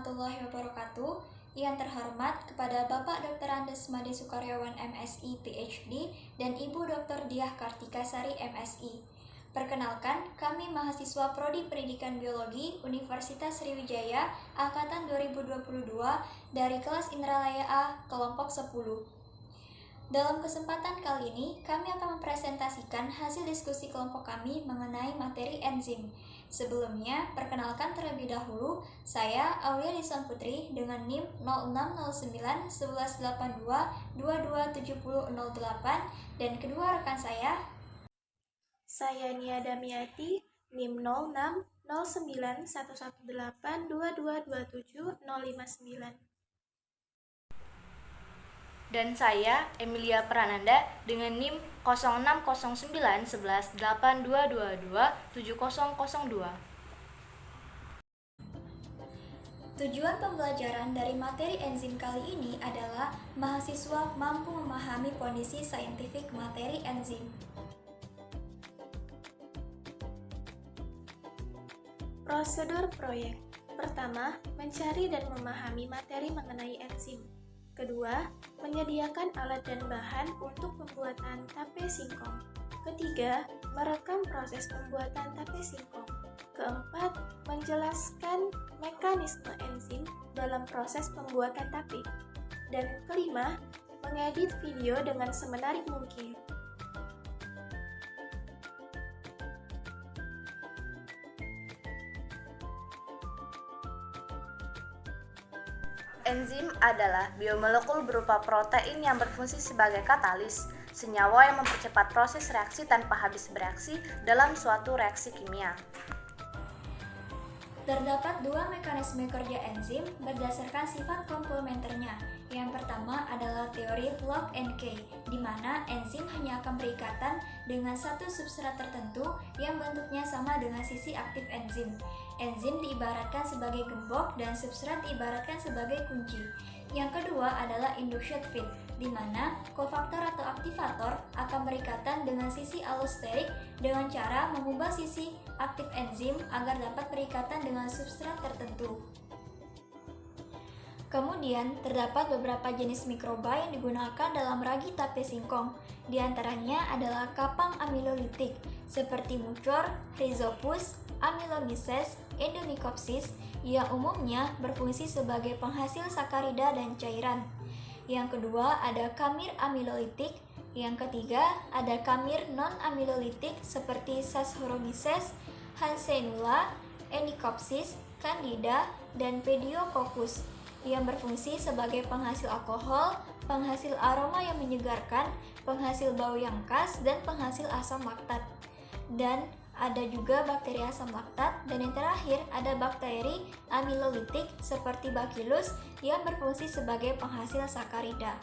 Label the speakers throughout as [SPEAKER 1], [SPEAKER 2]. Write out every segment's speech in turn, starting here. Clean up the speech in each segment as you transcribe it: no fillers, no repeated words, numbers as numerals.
[SPEAKER 1] warahmatullahi wabarakatuh. Yang terhormat kepada Bapak Dr. Andes Made Sukaryawan MSI PhD dan Ibu Dr. Diah Kartika Sari MSI. Perkenalkan, kami mahasiswa Prodi Pendidikan Biologi Universitas Sriwijaya Angkatan 2022 dari kelas Indralaya A, kelompok 10. Dalam kesempatan kali ini, kami akan mempresentasikan hasil diskusi kelompok kami mengenai materi enzim. Sebelumnya, perkenalkan terlebih dahulu, saya Aulia Lisan Putri dengan NIM 0609 1182 227008 dan kedua rekan
[SPEAKER 2] saya Nia Damiati, NIM 06 09 118 2227 059.
[SPEAKER 3] Dan saya, Emilia Prananda, dengan NIM 0609 11 8222 7002.
[SPEAKER 1] Tujuan pembelajaran dari materi enzim kali ini adalah mahasiswa mampu memahami kondisi saintifik materi enzim.
[SPEAKER 2] Prosedur proyek. Pertama, mencari dan memahami materi mengenai enzim. Kedua, menyediakan alat dan bahan untuk pembuatan tape singkong. Ketiga, merekam proses pembuatan tape singkong. Keempat, menjelaskan mekanisme enzim dalam proses pembuatan tape. Dan kelima, mengedit video dengan semenarik mungkin.
[SPEAKER 3] Enzim adalah biomolekul berupa protein yang berfungsi sebagai katalis, senyawa yang mempercepat proses reaksi tanpa habis bereaksi dalam suatu reaksi kimia.
[SPEAKER 1] Terdapat dua mekanisme kerja enzim berdasarkan sifat komplementernya. Yang pertama adalah teori lock and key, di mana enzim hanya akan berikatan dengan satu substrat tertentu yang bentuknya sama dengan sisi aktif enzim. Enzim diibaratkan sebagai gembok dan substrat diibaratkan sebagai kunci. Yang kedua adalah induction fit, di mana kofaktor atau aktivator akan berikatan dengan sisi allosterik dengan cara mengubah sisi aktif enzim agar dapat berikatan dengan substrat tertentu. Kemudian, terdapat beberapa jenis mikroba yang digunakan dalam ragi tape singkong. Di antaranya adalah kapang amilolitik, seperti Mucor, Rhizopus, Amylomyces, Endomycopsis, yang umumnya berfungsi sebagai penghasil sakarida dan cairan. Yang kedua ada kamir amilolitik. Yang ketiga ada kamir non-amilolitik seperti Saccharomyces, Hansenula, Helicopsis, Candida, dan Pediococcus yang berfungsi sebagai penghasil alkohol, penghasil aroma yang menyegarkan, penghasil bau yang khas, dan penghasil asam laktat. Dan ada juga bakteri asam laktat, dan yang terakhir ada bakteri amilolitik seperti Bacillus yang berfungsi sebagai penghasil sakarida.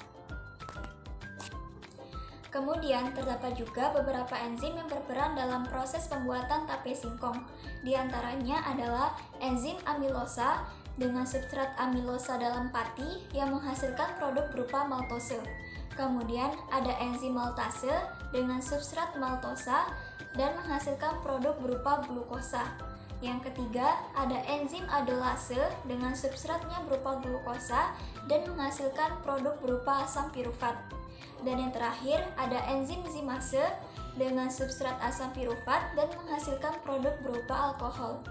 [SPEAKER 1] Kemudian terdapat juga beberapa enzim yang berperan dalam proses pembuatan tape singkong. Di antaranya adalah enzim amilosa dengan substrat amilosa dalam pati yang menghasilkan produk berupa maltose. Kemudian ada enzim maltase dengan substrat maltosa dan menghasilkan produk berupa glukosa. Yang ketiga ada enzim adolase dengan substratnya berupa glukosa dan menghasilkan produk berupa asam pirufat. Dan yang terakhir ada enzim zimase dengan substrat asam pirufat dan menghasilkan produk berupa alkohol.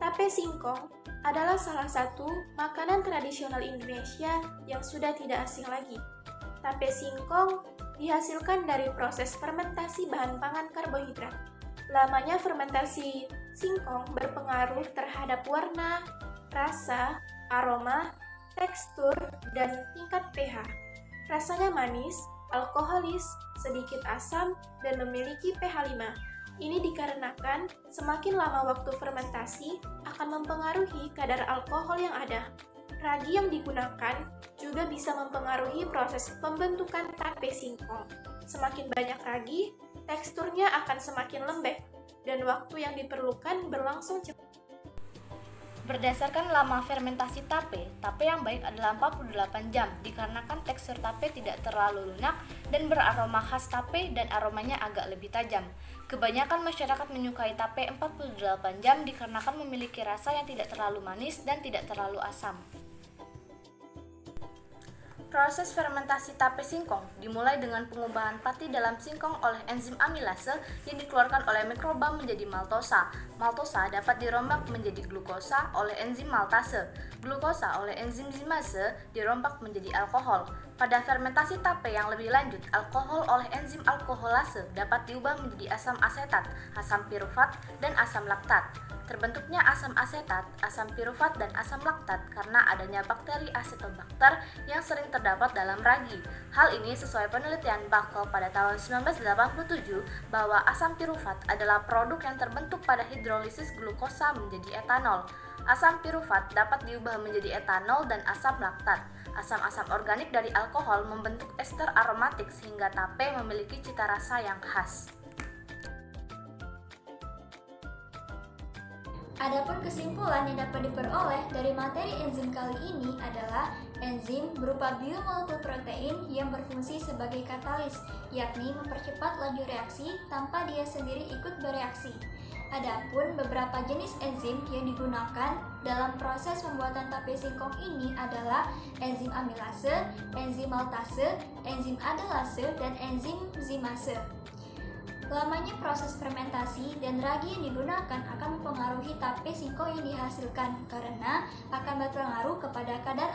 [SPEAKER 2] Tape singkong adalah salah satu makanan tradisional Indonesia yang sudah tidak asing lagi. Tape singkong dihasilkan dari proses fermentasi bahan pangan karbohidrat. Lamanya fermentasi singkong berpengaruh terhadap warna, rasa, aroma, tekstur, dan tingkat pH. Rasanya manis, alkoholis, sedikit asam, dan memiliki pH 5. Ini dikarenakan semakin lama waktu fermentasi akan mempengaruhi kadar alkohol yang ada. Ragi yang digunakan juga bisa mempengaruhi proses pembentukan tape singkong. Semakin banyak ragi, teksturnya akan semakin lembek dan waktu yang diperlukan berlangsung cepat.
[SPEAKER 3] Berdasarkan lama fermentasi tape yang baik adalah 48 jam dikarenakan tekstur tape tidak terlalu lunak dan beraroma khas tape dan aromanya agak lebih tajam. Kebanyakan masyarakat menyukai tape 48 jam dikarenakan memiliki rasa yang tidak terlalu manis dan tidak terlalu asam. Proses fermentasi tape singkong dimulai dengan pengubahan pati dalam singkong oleh enzim amilase yang dikeluarkan oleh mikroba menjadi maltosa. Maltosa dapat dirombak menjadi glukosa oleh enzim maltase. Glukosa oleh enzim zimase dirombak menjadi alkohol. Pada fermentasi tape yang lebih lanjut, alkohol oleh enzim alkoholase dapat diubah menjadi asam asetat, asam pirufat, dan asam laktat. Terbentuknya asam asetat, asam pirufat, dan asam laktat karena adanya bakteri Acetobacter yang sering terdapat dalam ragi. Hal ini sesuai penelitian Backel pada tahun 1987 bahwa asam pirufat adalah produk yang terbentuk pada hidrolisis glukosa menjadi etanol. Asam pirufat dapat diubah menjadi etanol dan asam laktat. Asam-asam organik dari alkohol membentuk ester aromatik sehingga tape memiliki cita rasa yang khas.
[SPEAKER 1] Adapun kesimpulan yang dapat diperoleh dari materi enzim kali ini adalah enzim berupa biomolekul protein yang berfungsi sebagai katalis, yakni mempercepat laju reaksi tanpa dia sendiri ikut bereaksi. Adapun beberapa jenis enzim yang digunakan dalam proses pembuatan tape singkong ini adalah enzim amilase, enzim maltase, enzim adelase, dan enzim zimase. Lamanya proses fermentasi dan ragi yang digunakan akan mempengaruhi tape singkong yang dihasilkan karena akan berpengaruh kepada kadar